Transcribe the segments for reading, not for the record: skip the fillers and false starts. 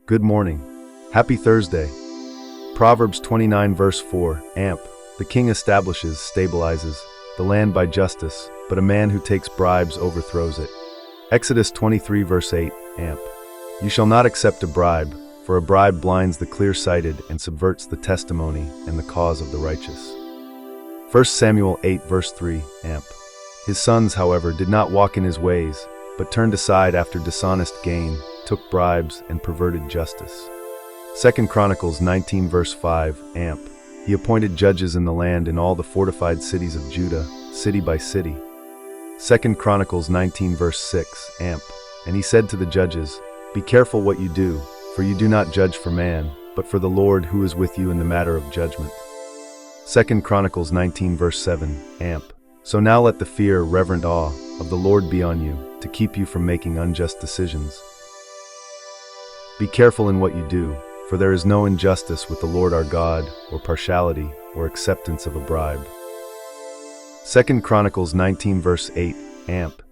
Good morning. Happy Thursday. Proverbs 29 verse 4, Amp. The king establishes, stabilizes, the land by justice, but a man who takes bribes overthrows it. Exodus 23 verse 8, Amp. You shall not accept a bribe, for a bribe blinds the clear-sighted and subverts the testimony and the cause of the righteous. 1 Samuel 8 verse 3, Amp. His sons, however, did not walk in his ways, but turned aside after dishonest gain, took bribes, and perverted justice. 2 Chronicles 19 verse 5, Amp. He appointed judges in the land in all the fortified cities of Judah, city by city. 2 Chronicles 19 verse 6, Amp. And he said to the judges, Be careful what you do, for you do not judge for man, but for the Lord who is with you in the matter of judgment. 2 Chronicles 19 verse 7, Amp. So now let the fear, reverent awe, of the Lord be on you, to keep you from making unjust decisions. Be careful in what you do, for there is no injustice with the Lord our God, or partiality, or acceptance of a bribe. 2 Chronicles 19 verse 8, Amp.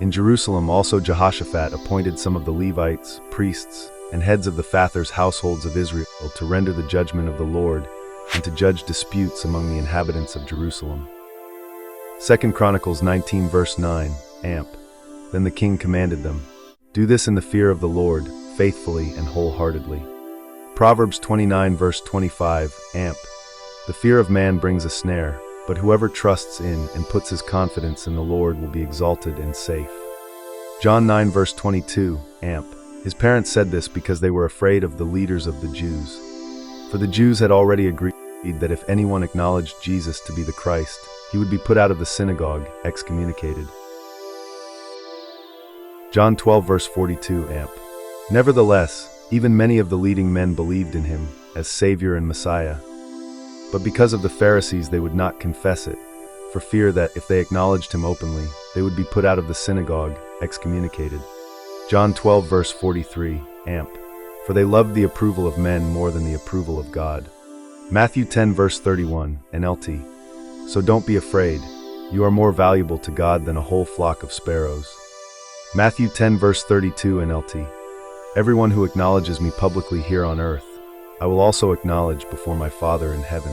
In Jerusalem also Jehoshaphat appointed some of the Levites, priests, and heads of the fathers' households of Israel to render the judgment of the Lord, and to judge disputes among the inhabitants of Jerusalem. 2 Chronicles 19 verse 9, Amp. Then the king commanded them, Do this in the fear of the Lord, faithfully and wholeheartedly. Proverbs 29 verse 25, Amp. The fear of man brings a snare, but whoever trusts in and puts his confidence in the Lord will be exalted and safe. John 9 verse 22, Amp. His parents said this because they were afraid of the leaders of the Jews. For the Jews had already agreed that if anyone acknowledged Jesus to be the Christ, he would be put out of the synagogue, excommunicated. John 12 verse 42, Amp. Nevertheless, even many of the leading men believed in him as Savior and Messiah. But because of the Pharisees they would not confess it, for fear that if they acknowledged him openly, they would be put out of the synagogue, excommunicated. John 12 verse 43, Amp. For they loved the approval of men more than the approval of God. Matthew 10 verse 31, NLT. So don't be afraid, you are more valuable to God than a whole flock of sparrows. Matthew 10 verse 32, NLT. Everyone who acknowledges me publicly here on earth, I will also acknowledge before my Father in heaven.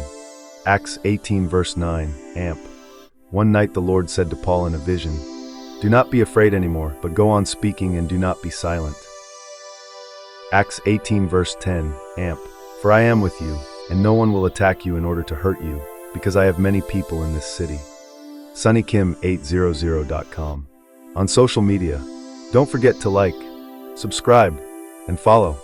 Acts 18 verse 9, Amp. One night the Lord said to Paul in a vision, Do not be afraid anymore, but go on speaking and do not be silent. Acts 18 verse 10, Amp. For I am with you, and no one will attack you in order to hurt you, because I have many people in this city. SunnyKim800.com. On social media, don't forget to like, subscribe, and follow.